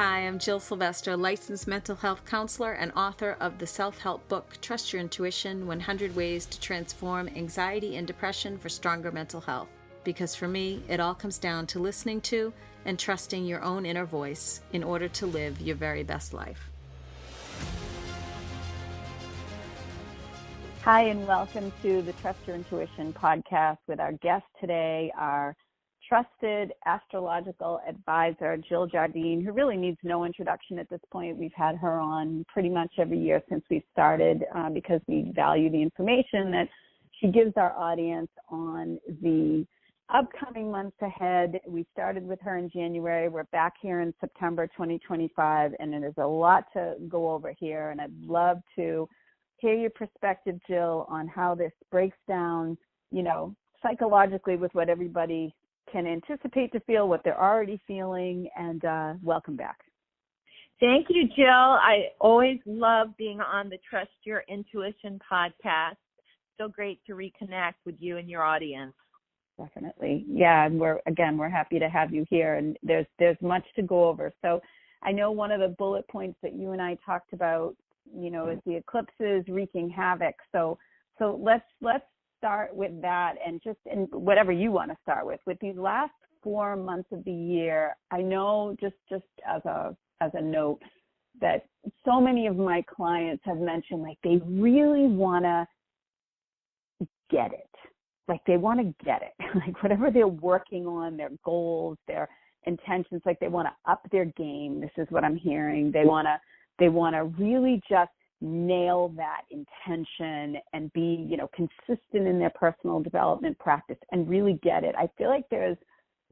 Hi, I'm Jill Sylvester, licensed mental health counselor and author of the self-help book, Trust Your Intuition, 100 Ways to Transform Anxiety and Depression for Stronger Mental Health. Because for me, it all comes down to listening to and trusting your own inner voice in order to live your very best life. Hi, and welcome to the Trust Your Intuition podcast with our guest today, our trusted astrological advisor, Jill Jardine, who really needs no introduction at this point. We've had her on pretty much every year since we started because we value the information that she gives our audience on the upcoming months ahead. We started with her in January. We're back here in September 2025, and there's a lot to go over here, and I'd love to hear your perspective, Jill, on how this breaks down, psychologically with what everybody can anticipate to feel, what they're already feeling, and welcome back. Thank you, Jill. I always love being on the Trust Your Intuition podcast. So great to reconnect with you and your audience. Definitely. Yeah, and we're happy to have you here, and there's much to go over. So I know one of the bullet points that you and I talked about, is the eclipses wreaking havoc. So let's start with that, and whatever you want to start with these last 4 months of the year. I know just as a note that so many of my clients have mentioned they really want to get it. They want to get it. Whatever they're working on, their goals, their intentions, they want to up their game. This is what I'm hearing. They want to really just nail that intention and be, consistent in their personal development practice and really get it. I feel like there's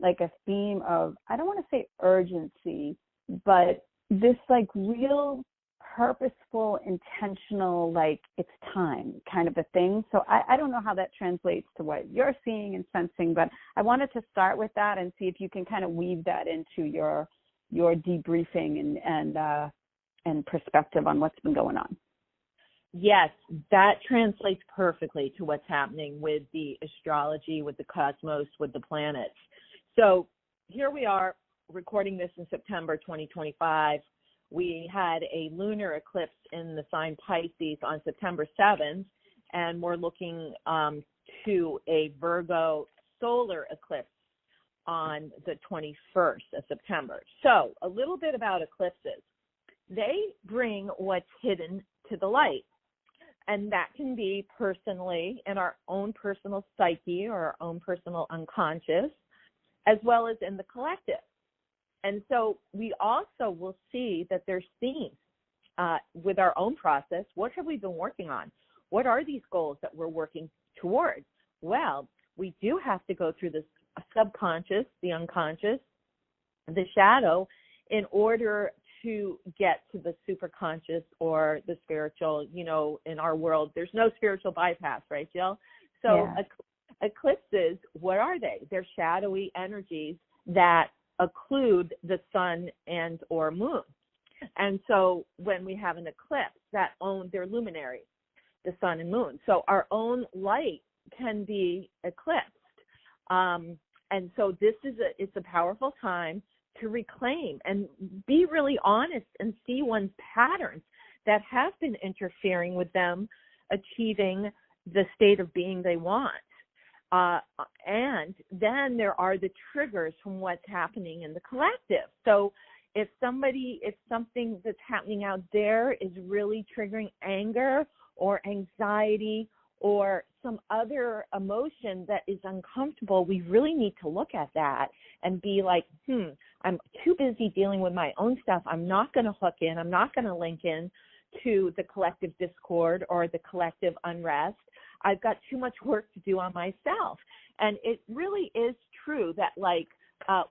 a theme of, I don't want to say urgency, but this real purposeful, intentional, it's time kind of a thing. So I don't know how that translates to what you're seeing and sensing, but I wanted to start with that and see if you can kind of weave that into your debriefing and perspective on what's been going on. Yes, that translates perfectly to what's happening with the astrology, with the cosmos, with the planets. So here we are recording this in September 2025. We had a lunar eclipse in the sign Pisces on September 7th, and we're looking to a Virgo solar eclipse on the 21st of September. So a little bit about eclipses. They bring what's hidden to the light. And that can be personally in our own personal psyche or our own personal unconscious, as well as in the collective. And so we also will see that there's themes with our own process. What have we been working on? What are these goals that we're working towards? Well, we do have to go through the subconscious, the unconscious, the shadow, in order to get to the superconscious or the spiritual. In our world, there's no spiritual bypass, right, Jill? So eclipses, what are they? They're shadowy energies that occlude the sun and or moon. And so when we have an eclipse, they're luminaries, the sun and moon. So our own light can be eclipsed. And so it's a powerful time to reclaim and be really honest and see one's patterns that have been interfering with them achieving the state of being they want. And then there are the triggers from what's happening in the collective. So if something that's happening out there is really triggering anger or anxiety or some other emotion that is uncomfortable, we really need to look at that and be like, I'm too busy dealing with my own stuff. I'm not going to hook in. I'm not going to link in to the collective discord or the collective unrest. I've got too much work to do on myself. And it really is true that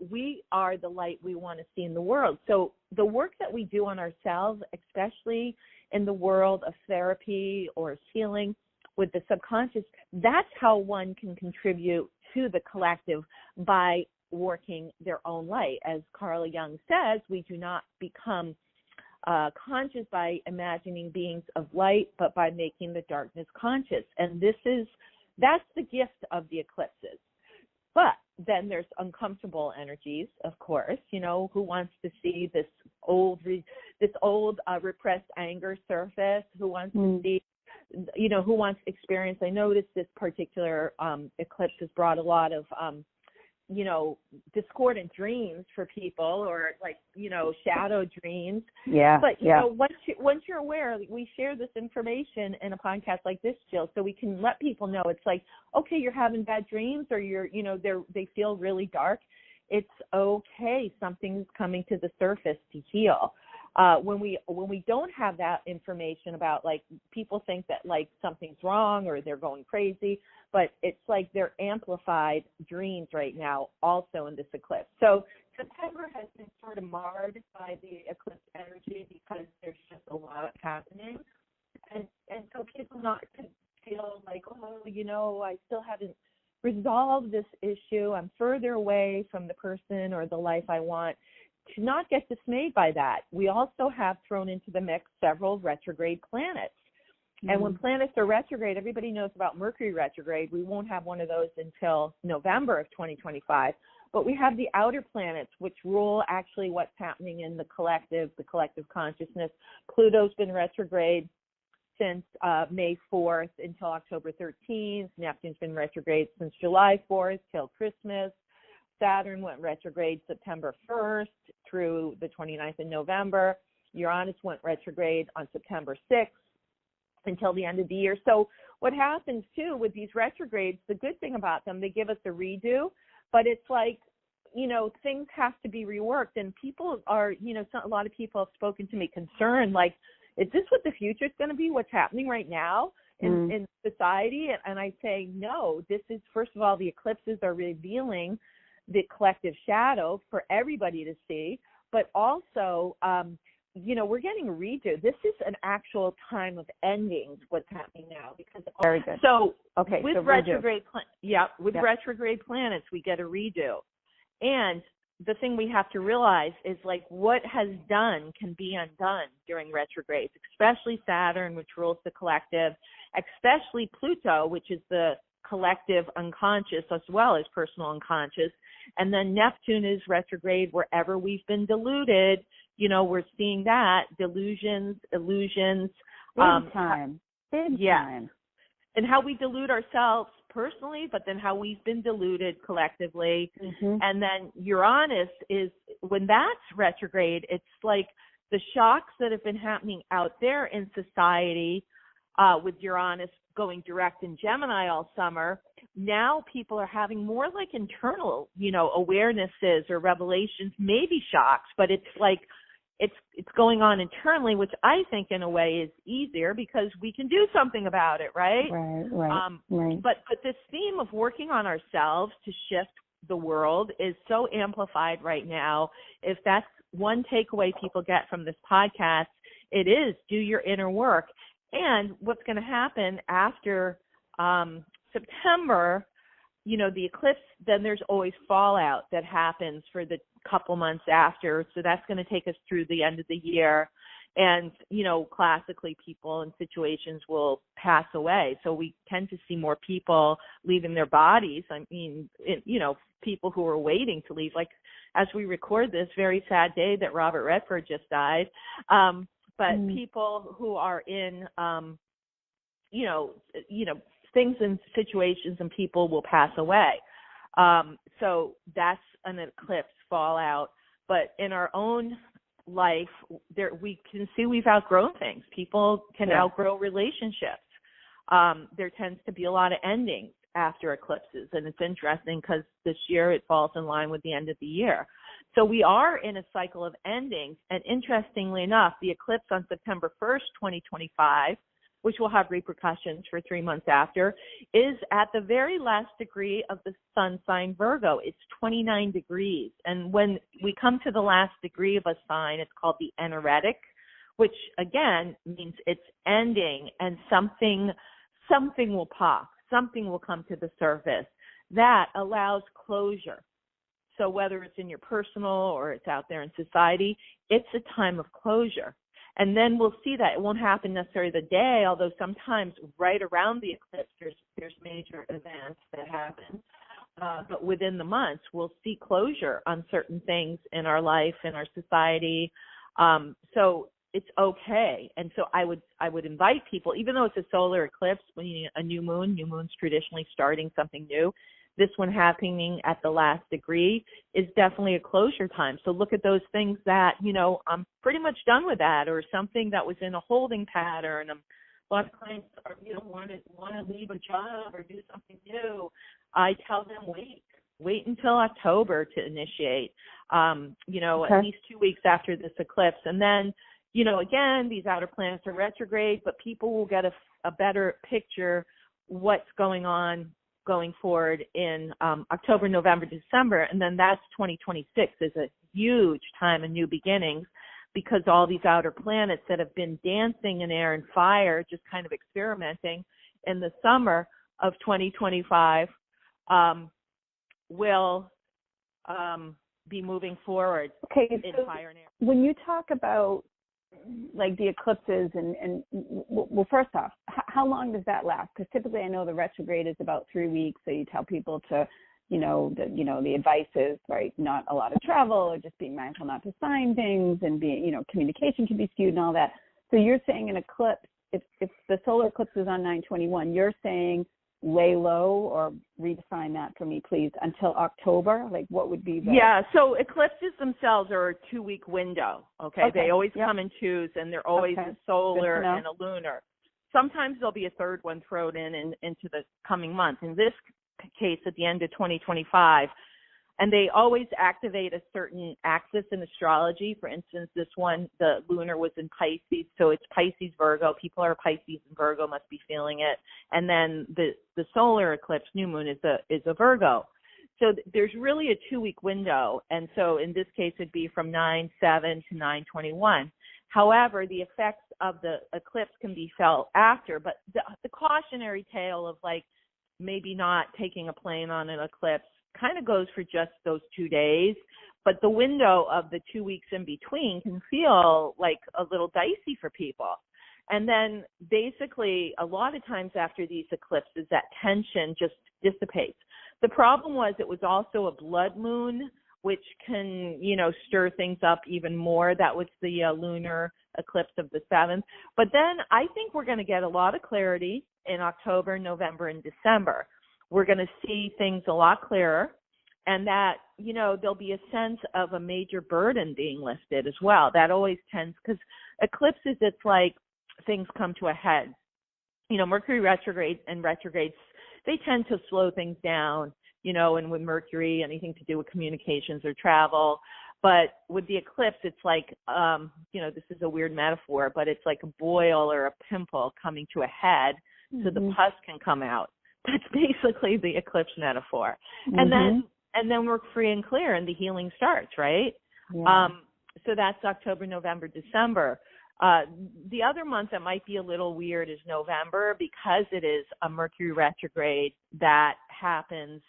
we are the light we want to see in the world. So the work that we do on ourselves, especially in the world of therapy or healing with the subconscious, that's how one can contribute to the collective by working their own light. As Carl Jung says, we do not become conscious by imagining beings of light, but by making the darkness conscious. And that's the gift of the eclipses. But then there's uncomfortable energies, of course, who wants to see this this old repressed anger surface, who wants to see, who wants experience. I noticed this particular eclipse has brought a lot of discordant dreams for people, or shadow dreams. Yeah. But once you're aware, we share this information in a podcast like this, Jill, so we can let people know. It's like, okay, you're having bad dreams, or they feel really dark. It's okay. Something's coming to the surface to heal. When we don't have that information about, people think that something's wrong or they're going crazy, but it's like they're amplified dreams right now also in this eclipse. So September has been sort of marred by the eclipse energy because there's just a lot happening. And so people not to feel like, I still haven't resolved this issue. I'm further away from the person or the life I want. To not get dismayed by that. We also have thrown into the mix several retrograde planets. And when planets are retrograde, everybody knows about Mercury retrograde. We won't have one of those until November of 2025. But we have the outer planets, which rule actually what's happening in the collective consciousness. Pluto's been retrograde since May 4th until October 13th. Neptune's been retrograde since July 4th till Christmas. Saturn went retrograde September 1st through the 29th of November. Uranus went retrograde on September 6th until the end of the year. So what happens, too, with these retrogrades, the good thing about them, they give us a redo, but it's like, things have to be reworked. And people are, a lot of people have spoken to me concerned, is this what the future is going to be, what's happening right now in society? And I say, no, this is, first of all, the eclipses are revealing the collective shadow for everybody to see, but also, we're getting a redo. This is an actual time of endings, what's happening now. Because very good. So, okay, with retrograde, retrograde planets, we get a redo. And the thing we have to realize is, what has done can be undone during retrogrades, especially Saturn, which rules the collective, especially Pluto, which is the collective unconscious as well as personal unconscious. And then Neptune is retrograde wherever we've been deluded. We're seeing that. Delusions, illusions. Big time. And how we delude ourselves personally, but then how we've been deluded collectively. And then Uranus is, when that's retrograde, it's like the shocks that have been happening out there in society with Uranus going direct in Gemini all summer. Now people are having more internal, awarenesses or revelations, maybe shocks, but it's it's going on internally, which I think in a way is easier because we can do something about it, right? Right. But this theme of working on ourselves to shift the world is so amplified right now. If that's one takeaway people get from this podcast, it is do your inner work. And what's going to happen after September, the eclipse, then there's always fallout that happens for the couple months after. So that's going to take us through the end of the year. And, classically people in situations will pass away. So we tend to see more people leaving their bodies. I mean, people who are waiting to leave, like as we record this, very sad day that Robert Redford just died. But people who are in, things and situations and people will pass away. So that's an eclipse fallout. But in our own life, there we can see we've outgrown things. People can outgrow relationships. There tends to be a lot of endings after eclipses, and it's interesting because this year it falls in line with the end of the year. So we are in a cycle of endings, and interestingly enough, the eclipse on September 1st, 2025, which will have repercussions for 3 months after, is at the very last degree of the sun sign Virgo. It's 29 degrees. And when we come to the last degree of a sign, it's called the energetic, which again means it's ending, and something will pop, something will come to the surface that allows closure. So whether it's in your personal or it's out there in society, it's a time of closure. And then we'll see that it won't happen necessarily the day, although sometimes right around the eclipse there's major events that happen. But within the months, we'll see closure on certain things in our life, in our society. So it's okay. And so I would invite people, even though it's a solar eclipse, when a new moon's traditionally starting something new. This one happening at the last degree is definitely a closure time. So look at those things that, I'm pretty much done with that, or something that was in a holding pattern. A lot of clients are, want to leave a job or do something new. I tell them wait until October to initiate, Okay. at least 2 weeks after this eclipse. And then, again, these outer planets are retrograde, but people will get a better picture what's going on going forward in October, November, December. And then that's 2026 is a huge time of new beginnings, because all these outer planets that have been dancing in air and fire, just kind of experimenting in the summer of 2025, will be moving forward in fire and air. When you talk about like the eclipses and well, first off, how long does that last? Because typically I know the retrograde is about 3 weeks. So you tell people to, the advice is, right, not a lot of travel, or just being mindful not to sign things, and being, communication can be skewed and all that. So you're saying an eclipse, if the solar eclipse is on 9/21, you're saying lay low, or redefine that for me, please, until October? Like, what would be the... Yeah, so eclipses themselves are a 2-week window, okay? They always come in twos, and they're always a solar and a lunar. Sometimes there'll be a third one thrown into the coming month. In this case, at the end of 2025, and they always activate a certain axis in astrology. For instance, this one, the lunar was in Pisces, so it's Pisces, Virgo. People are Pisces and Virgo must be feeling it. And then the solar eclipse, new moon, is a Virgo. So there's really a 2-week window. And so in this case, it'd be from 9/7 to 9/21. However, the effects of the eclipse can be felt after. But the cautionary tale of, like, maybe not taking a plane on an eclipse kind of goes for just those 2 days, but the window of the 2 weeks in between can feel like a little dicey for people. And then basically a lot of times after these eclipses, that tension just dissipates. The problem was it was also a blood moon, which can, stir things up even more. That was the lunar eclipse of the 7th. But then I think we're going to get a lot of clarity in October, November, and December. We're going to see things a lot clearer, and that, there'll be a sense of a major burden being lifted as well. That always tends, because eclipses, it's like things come to a head. Mercury retrograde and retrogrades, they tend to slow things down, and with Mercury, anything to do with communications or travel. But with the eclipse, it's like, this is a weird metaphor, but it's like a boil or a pimple coming to a head, so the pus can come out. That's basically the eclipse metaphor. And then we're free and clear, and the healing starts, right? Yeah. So that's October, November, December. The other month that might be a little weird is November, because it is a Mercury retrograde that happens.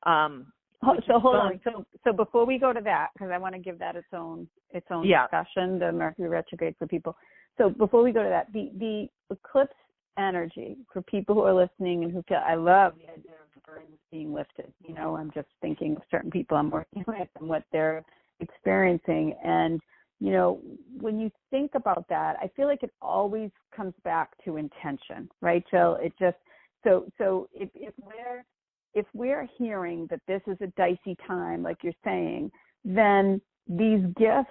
So hold on. So before we go to that, because I want to give that its own discussion, the Mercury retrograde for people. So before we go to that, the eclipse energy for people who are listening and who feel, I love the idea of the burdens being lifted. I'm just thinking of certain people I'm working with and what they're experiencing. And, when you think about that, I feel like it always comes back to intention, right, Jill? It just, so if we're hearing that this is a dicey time, like you're saying, then these gifts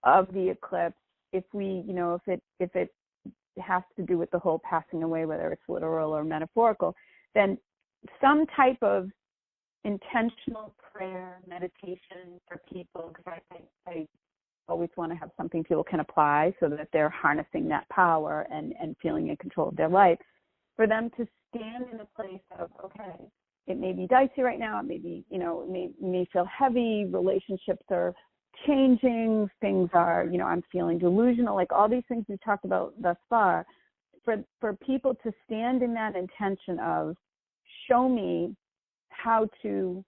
of the eclipse, if it has to do with the whole passing away, whether it's literal or metaphorical, then some type of intentional prayer, meditation for people, because I always want to have something people can apply so that they're harnessing that power and feeling in control of their life, for them to stand in a place of, okay, it may be dicey right now, it may be, it may feel heavy, relationships are changing, things are, I'm feeling delusional, like all these things we've talked about thus far, for people to stand in that intention of, show me how to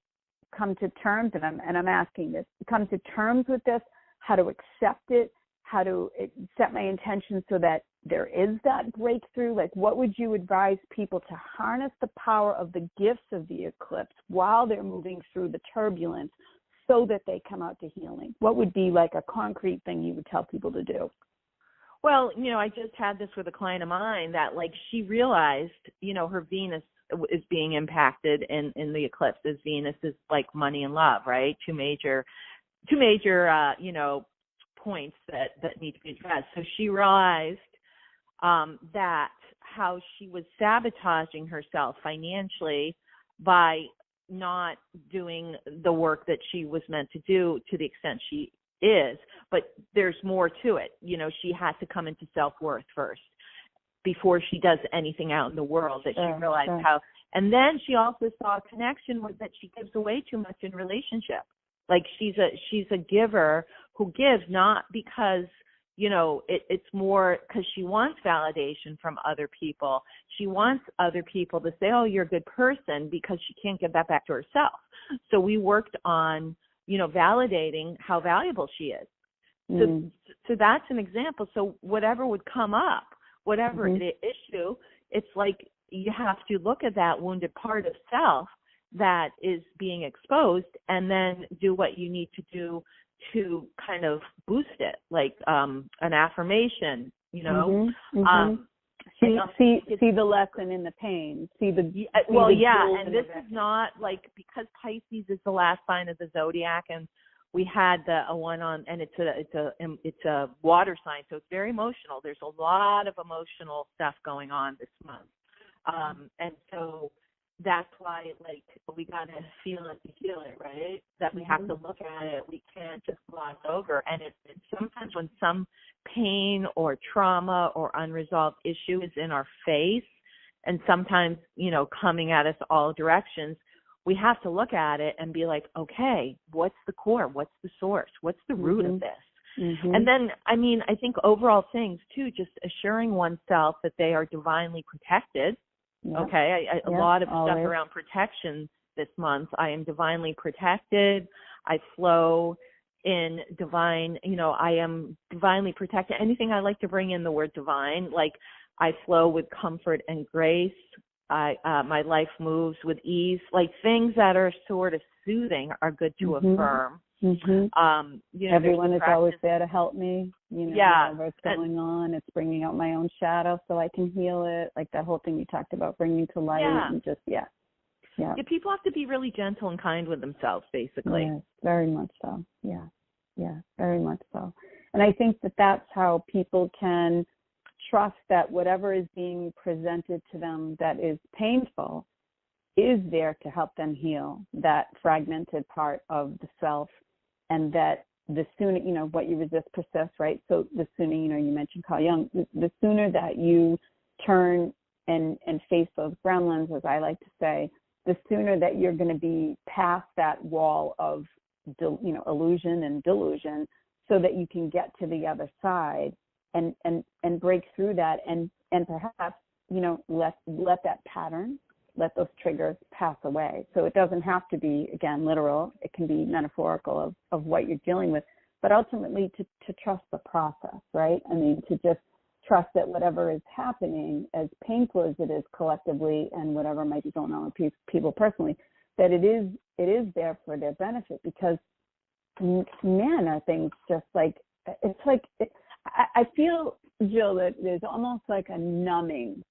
come to terms, and I'm asking this, come to terms with this, how to accept it, how to set my intention so that there is that breakthrough. Like, what would you advise people to harness the power of the gifts of the eclipse while they're moving through the turbulence so that they come out to healing? What would be like a concrete thing you would tell people to do? Well, I just had this with a client of mine that, like, she realized, her Venus is being impacted in the eclipses. Venus is like money and love, right? Two major, points that need to be addressed. So she realized that how she was sabotaging herself financially by not doing the work that she was meant to do to the extent she is, but there's more to it. She has to come into self-worth first before she does anything out in the world, that she realized how, and then she also saw a connection with that she gives away too much in relationship. Like she's a giver who gives not because, it's more because she wants validation from other people. She wants other people to say, oh, you're a good person, because she can't give that back to herself. So we worked on, validating how valuable she is. So that's an example. So whatever would come up, whatever the issue, it's like you have to look at that wounded part of self that is being exposed, and then do what you need to do to kind of boost it, like an affirmation, See the lesson in the pain. And this is not like, because Pisces is the last sign of the zodiac, and we had a one on, and it's a water sign, so it's very emotional. There's a lot of emotional stuff going on this month, and so that's why, like, we got to feel it to heal it, right? That we have to look at it. We can't just gloss over. And it's sometimes when some pain or trauma or unresolved issue is in our face, and sometimes, coming at us all directions, we have to look at it and be like, okay, what's the core? What's the source? What's the root of this? And then, I think overall things, too, just assuring oneself that they are divinely protected. Okay, a lot of stuff around protection this month. I am divinely protected. I flow in divine, I am divinely protected. Anything I like to bring in the word divine, like I flow with comfort and grace. My life moves with ease. Like things that are sort of soothing are good to affirm. Everyone is always there to help me. Whatever's going on, it's bringing out my own shadow so I can heal it. Like that whole thing you talked about, bringing to light, and just people have to be really gentle and kind with themselves, basically. Yes, very much so. Yeah, very much so. And I think that that's how people can trust that whatever is being presented to them that is painful is there to help them heal that fragmented part of the self. And that the sooner, what you resist persists, right? So the sooner, you mentioned Carl Jung, the sooner that you turn and face those gremlins, as I like to say, the sooner that you're going to be past that wall of, illusion and delusion, so that you can get to the other side and break through that and perhaps, let that pattern, let those triggers pass away. So it doesn't have to be, again, literal. It can be metaphorical of what you're dealing with, but ultimately to trust the process, right? To just trust that whatever is happening, as painful as it is collectively and whatever might be going on with people personally, that it is there for their benefit, because, man, are things just like, I feel, Jill, that there's almost like a numbing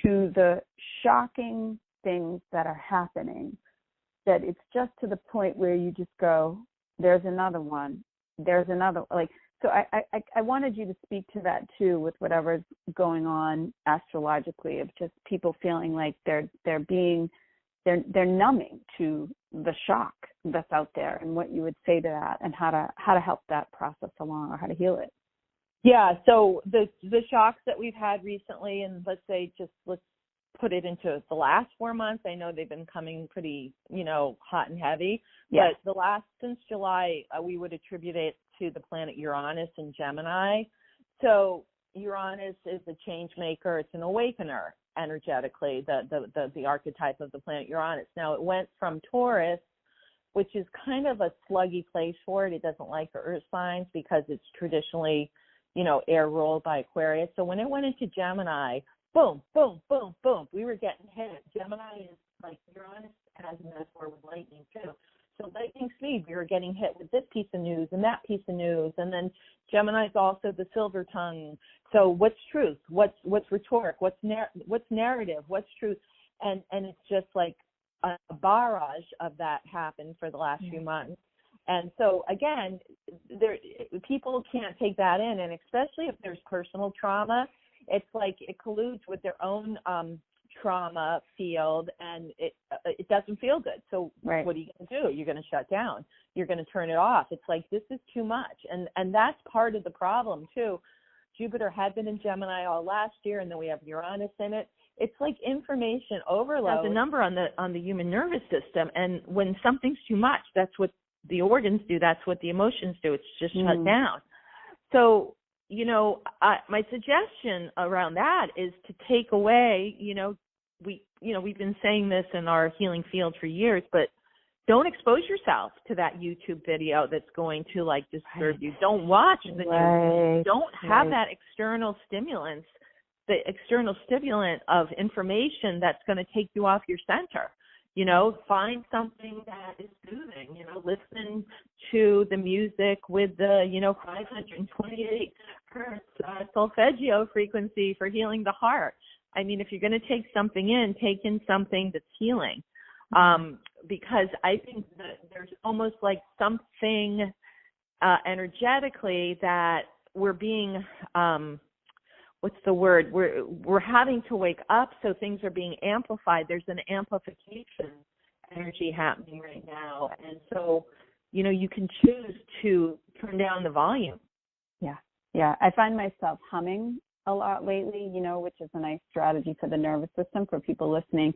to the shocking things that are happening, that it's just to the point where you just go, there's another one. So I wanted you to speak to that too, with whatever's going on astrologically, of just people feeling like they're numbing to the shock that's out there, and what you would say to that, and how to help that process along, or how to heal it. Yeah, so the shocks that we've had recently, and let's put it into the last 4 months. I know they've been coming pretty, hot and heavy. Yes. But since July, we would attribute it to the planet Uranus-in-Gemini. So Uranus is a change maker. It's an awakener energetically, the archetype of the planet Uranus. Now, it went from Taurus, which is kind of a sluggy place for it. It doesn't like the earth signs because it's traditionally, air ruled by Aquarius. So when it went into Gemini, boom, boom, boom, boom, we were getting hit. Gemini is like Uranus has a metaphor with lightning too. at lightning speed. We were getting hit with this piece of news and that piece of news. And then Gemini's also the silver tongue. So what's truth? What's rhetoric? What's narrative? What's truth? And it's just like a barrage of that happened for the last few months. And so again, people can't take that in, and especially if there's personal trauma, it's like it colludes with their own trauma field, and it doesn't feel good. So What are you going to do? You're going to shut down. You're going to turn it off. It's like, this is too much, and that's part of the problem too. Jupiter had been in Gemini all last year, and then we have Uranus in it. It's like information overload. Has a number on the human nervous system, and when something's too much, that's what the organs do. That's what the emotions do. It's just shut down. So, my suggestion around that is to take away. We've been saying this in our healing field for years, but don't expose yourself to that YouTube video that's going to disturb you. Don't watch the news. Don't have that external stimulant of information that's going to take you off your center. Find something that is soothing. Listen to the music with the 528 hertz solfeggio frequency for healing the heart. I mean, if you're going to take something in, take in something that's healing. Because I think that there's almost like something energetically that we're being, what's the word? We're having to wake up, so things are being amplified. There's an amplification energy happening right now. And so, you can choose to turn down the volume. Yeah. I find myself humming a lot lately, which is a nice strategy for the nervous system for people listening.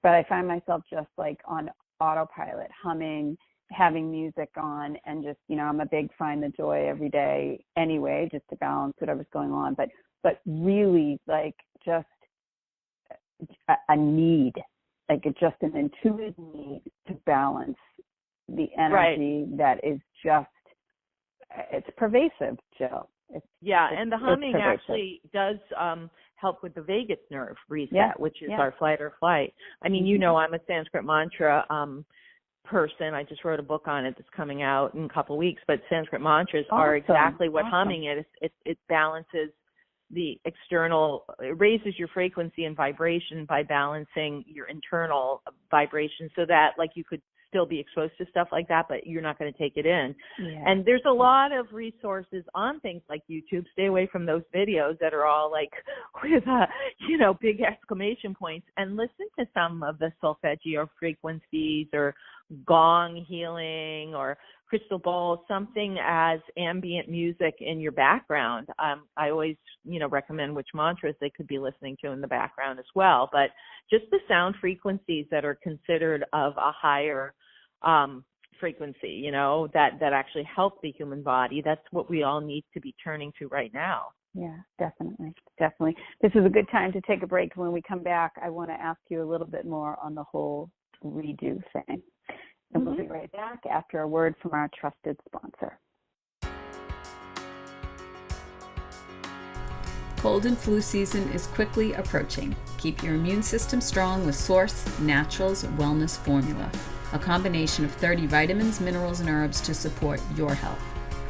But I find myself just like on autopilot, humming, having music on, and just, I'm a big find the joy every day anyway, just to balance whatever's going on. But really, like, just a need, like just an intuitive need to balance the energy that is just, it's pervasive, Jill. And the humming actually does help with the vagus nerve reset, which is our flight or flight. I mean, I'm a Sanskrit mantra person. I just wrote a book on it that's coming out in a couple of weeks, but Sanskrit mantras are exactly what humming is. It balances the external, it raises your frequency and vibration by balancing your internal vibration, so that you could still be exposed to stuff like that, but you're not going to take it in. And there's a lot of resources on things like YouTube. Stay away from those videos that are all with big exclamation points, and listen to some of the solfeggio frequencies or gong healing or crystal bowls, something as ambient music in your background. I always, recommend which mantras they could be listening to in the background as well. But just the sound frequencies that are considered of a higher frequency, that actually help the human body. That's what we all need to be turning to right now. Yeah, definitely. This is a good time to take a break. When we come back, I want to ask you a little bit more on the whole redo thing. And we'll be right back after a word from our trusted sponsor. Cold and flu season is quickly approaching. Keep your immune system strong with Source Naturals Wellness Formula, a combination of 30 vitamins, minerals, and herbs to support your health.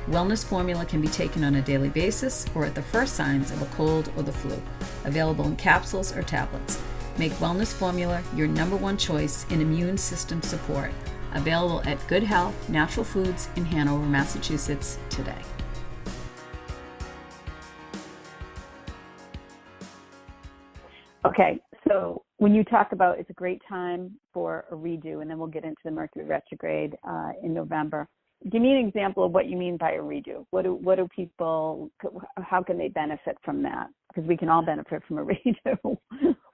Wellness Formula can be taken on a daily basis or at the first signs of a cold or the flu. Available in capsules or tablets. Make Wellness Formula your #1 choice in immune system support. Available at Good Health Natural Foods in Hanover, Massachusetts today. Okay, so when you talk about it's a great time for a redo, and then we'll get into the Mercury retrograde in November. Give me an example of what you mean by a redo. What do people, how can they benefit from that? Because we can all benefit from a redo.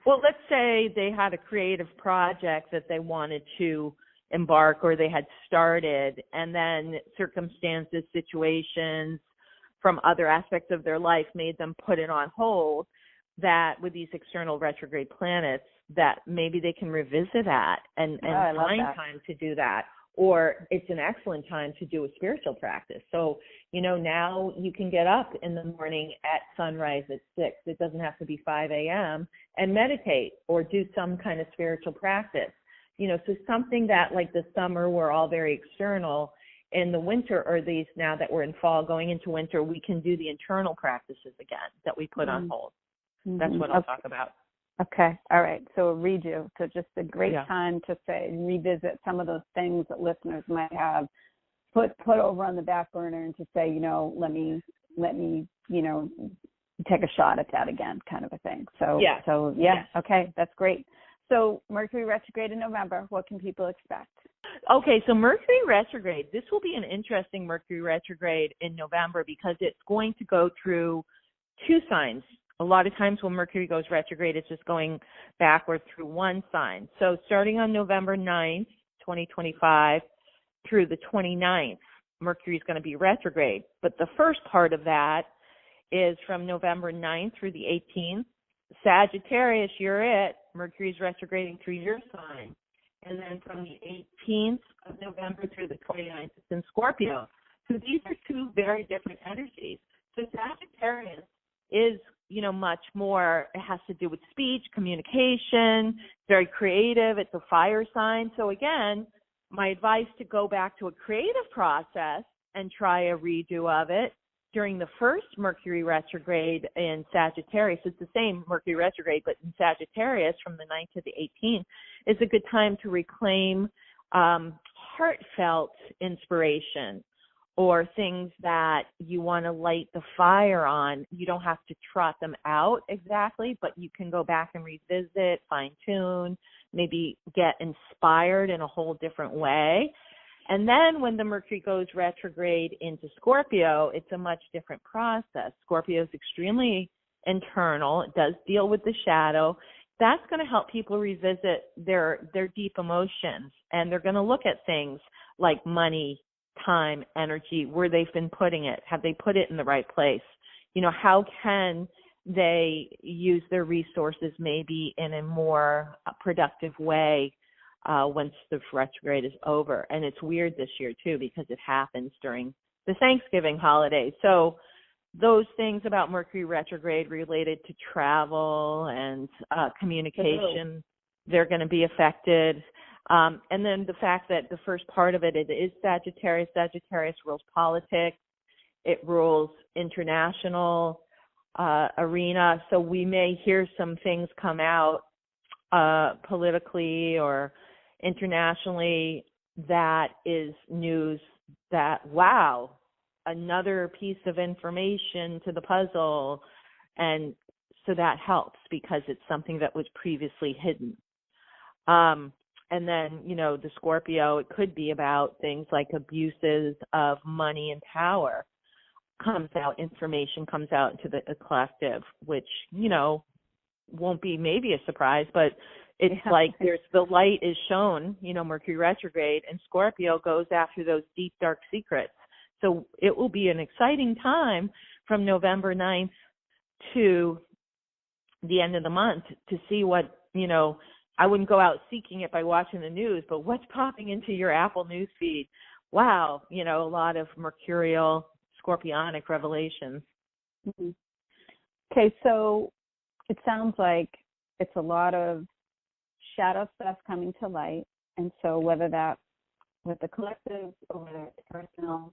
Well, let's say they had a creative project that they wanted to embark, or they had started, and then circumstances, situations from other aspects of their life made them put it on hold. That with these external retrograde planets, that maybe they can revisit that and find time to do that. Or it's an excellent time to do a spiritual practice. So, now you can get up in the morning at sunrise at 6. It doesn't have to be 5 a.m. and meditate or do some kind of spiritual practice. So something that like the summer, we're all very external. In the winter, or these now that we're in fall, going into winter, we can do the internal practices again that we put on hold. That's what I'll talk about. Okay. All right. So a redo. So just a great time to say, revisit some of those things that listeners might have put over on the back burner, and to say, let me, take a shot at that again, kind of a thing. So, okay. That's great. So Mercury retrograde in November, what can people expect? Okay, so Mercury retrograde, this will be an interesting Mercury retrograde in November because it's going to go through two signs. A lot of times when Mercury goes retrograde, it's just going backward through one sign. So starting on November 9th, 2025, through the 29th, Mercury is going to be retrograde. But the first part of that is from November 9th through the 18th. Sagittarius, you're it. Mercury's retrograding through your sign. And then from the 18th of November through the 29th, it's in Scorpio. So these are two very different energies. So Sagittarius is, much more, it has to do with speech, communication, very creative. It's a fire sign. So again, my advice to go back to a creative process and try a redo of it during the first Mercury retrograde in Sagittarius. It's the same Mercury retrograde, but in Sagittarius from the 9th to the 18th is a good time to reclaim heartfelt inspiration or things that you want to light the fire on. You don't have to trot them out exactly, but you can go back and revisit, fine-tune, maybe get inspired in a whole different way. And then when the Mercury goes retrograde into Scorpio, it's a much different process. Scorpio is extremely internal. It does deal with the shadow. That's going to help people revisit their deep emotions. And they're going to look at things like money, time, energy, where they've been putting it. Have they put it in the right place? How can they use their resources maybe in a more productive way once the retrograde is over? And it's weird this year too because it happens during the Thanksgiving holiday. So those things about Mercury retrograde related to travel and communication, they're going to be affected. And then the fact that the first part of it is Sagittarius. Sagittarius rules politics. It rules international arena. So we may hear some things come out politically or internationally that is news that, wow, another piece of information to the puzzle. And so that helps because it's something that was previously hidden. And then, the Scorpio, it could be about things like abuses of money and power information comes out into the collective, which, won't be maybe a surprise, but it's like there's the light is shown, Mercury retrograde, and Scorpio goes after those deep, dark secrets. So it will be an exciting time from November 9th to the end of the month to see what, I wouldn't go out seeking it by watching the news, but what's popping into your Apple news feed? Wow, a lot of mercurial, scorpionic revelations. Mm-hmm. Okay, so it sounds like it's a lot of shadow stuff coming to light. And so whether that's with the collective or whether it's personal,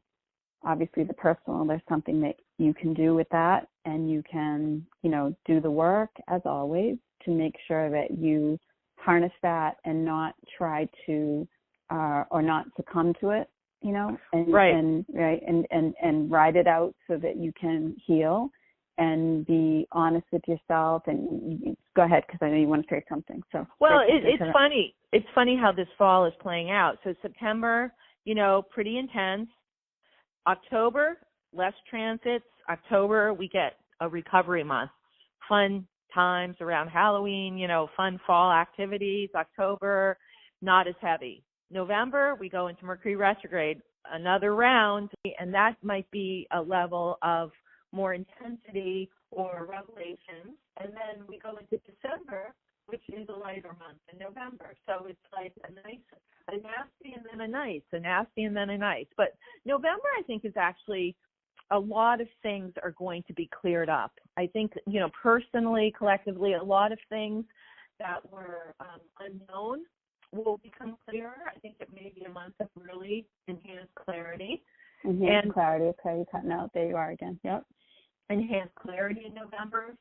obviously the personal, there's something that you can do with that. And you can, do the work, as always, to make sure that you harness that and not try to or not succumb to it, and ride it out so that you can heal and be honest with yourself. And go ahead, because I know you want to say something. So it's funny. It's funny how this fall is playing out. So September, pretty intense. October, less transits. October, we get a recovery month. Fun times around Halloween, fun fall activities. October, not as heavy. November, we go into Mercury retrograde, another round, and that might be a level of more intensity or revelations. And then we go into December, which is a lighter month in November. So it's like a nasty and then a nice, a nasty and then a nice. But November, I think, is actually a lot of things are going to be cleared up. I think, personally, collectively, a lot of things that were unknown will become clearer. I think it may be a month of really enhanced clarity. Enhanced clarity. Okay, you're cutting out. There you are again. Yep. Enhanced clarity in November.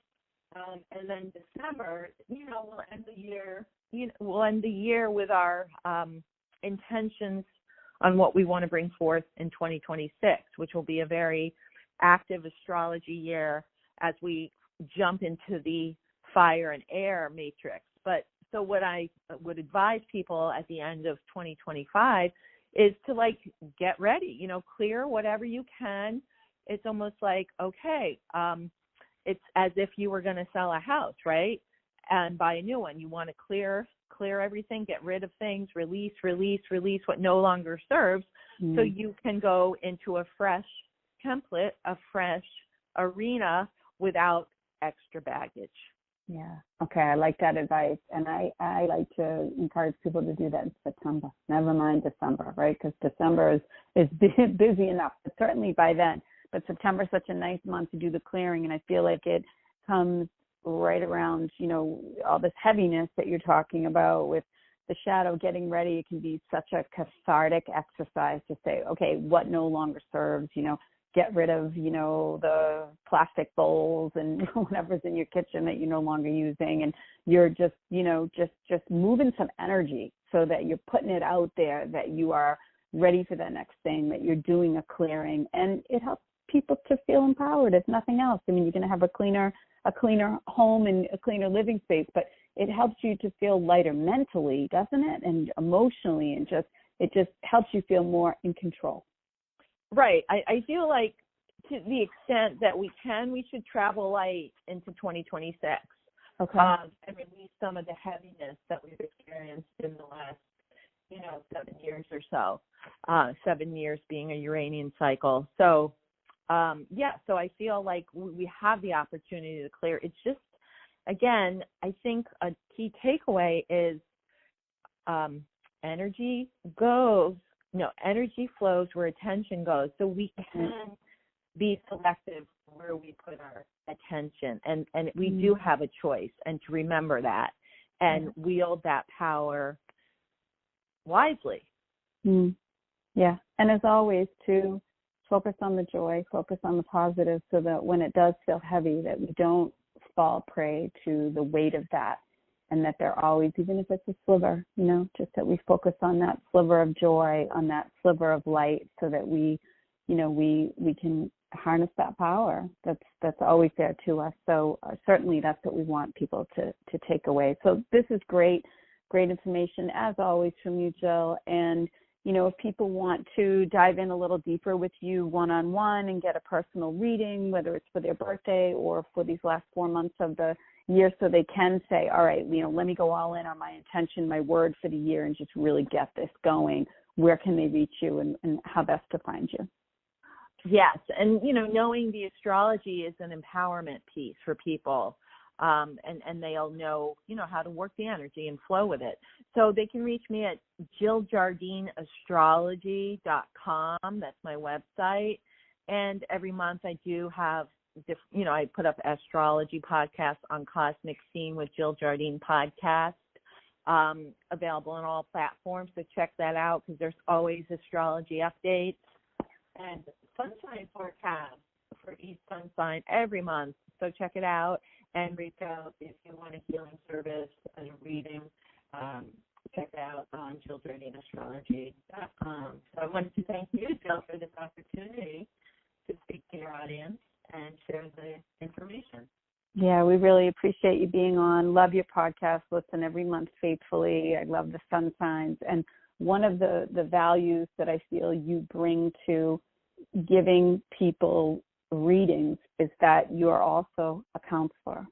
And then December, we'll end the year. We'll end the year with our intentions on what we want to bring forth in 2026, which will be a very active astrology year as we jump into the fire and air matrix. But so what I would advise people at the end of 2025 is to get ready, clear whatever you can. It's almost like, okay, it's as if you were going to sell a house, right? And buy a new one. You want to clear everything, get rid of things, release what no longer serves, so you can go into a fresh template, a fresh arena without extra baggage. Yeah. Okay. I like that advice. And I like to encourage people to do that in September. Never mind December, right? Because December is busy enough, but certainly by then. But September is such a nice month to do the clearing. And I feel like it comes right around, all this heaviness that you're talking about with the shadow getting ready. It can be such a cathartic exercise to say, okay, what no longer serves, get rid of, the plastic bowls and whatever's in your kitchen that you're no longer using. And you're just, just moving some energy so that you're putting it out there, that you are ready for the next thing, that you're doing a clearing. And it helps people to feel empowered, if nothing else. I mean, you're going to have a cleaner home and a cleaner living space, but it helps you to feel lighter mentally, doesn't it? And emotionally, and it just helps you feel more in control. Right. I feel like to the extent that we should travel light into 2026. Okay. And release some of the heaviness that we've experienced in the last, 7 years or so. 7 years being a Uranian cycle. So, so I feel like we have the opportunity to clear. It's just, again, I think a key takeaway is energy flows where attention goes. So we can be selective where we put our attention. And we do have a choice, and to remember that and wield that power wisely. Yeah. And as always, to focus on the joy, focus on the positive, so that when it does feel heavy, that we don't fall prey to the weight of that, and that they're always, even if it's a sliver, just that we focus on that sliver of joy, on that sliver of light, so that we can harness that power that's always there to us. So certainly that's what we want people to take away. So this is great information, as always, from you, Jill. And if people want to dive in a little deeper with you one-on-one and get a personal reading, whether it's for their birthday or for these last 4 months of the year, so they can say, all right, let me go all in on my intention, my word for the year, and just really get this going, where can they reach you, and how best to find you? Yes. And, knowing the astrology is an empowerment piece for people. And they'll know, how to work the energy and flow with it. So they can reach me at JillJardineAstrology.com. That's my website. And every month I do have, I put up astrology podcasts on Cosmic Scene with Jill Jardine podcast, available on all platforms. So check that out, because there's always astrology updates and sunshine forecast for each sun sign every month. So check it out. And reach out if you want a healing service and a reading. Check it out on JillJardineAstrology.com. So I wanted to thank you, Jill, for this opportunity to speak to your audience and share the information. Yeah, we really appreciate you being on. Love your podcast. Listen every month faithfully. I love the sun signs. And one of the values that I feel you bring to giving people readings is that you are also a counselor,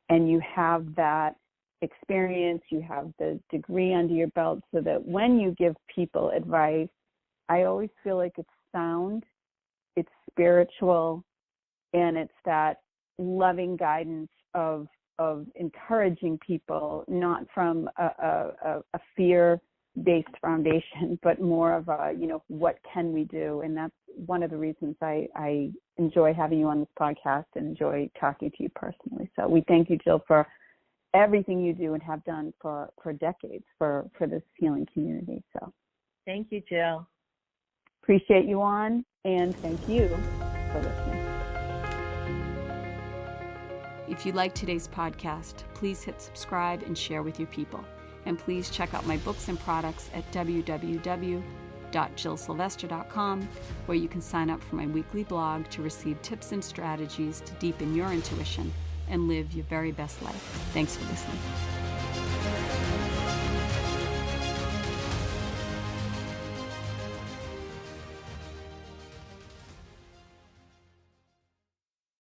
and you have that experience, you have the degree under your belt, so that when you give people advice, I always feel like it's sound, it's spiritual, and it's that loving guidance of encouraging people, not from a fear-based foundation, but more of a, what can we do? And that's one of the reasons I enjoy having you on this podcast and enjoy talking to you personally. So we thank you, Jill, for everything you do and have done for decades for this healing community. So Thank you, Jill. appreciate you on, and thank you for listening. If you like today's podcast, please hit subscribe and share with your people. And please check out my books and products at www.jillsylvester.com, where you can sign up for my weekly blog to receive tips and strategies to deepen your intuition and live your very best life. Thanks for listening.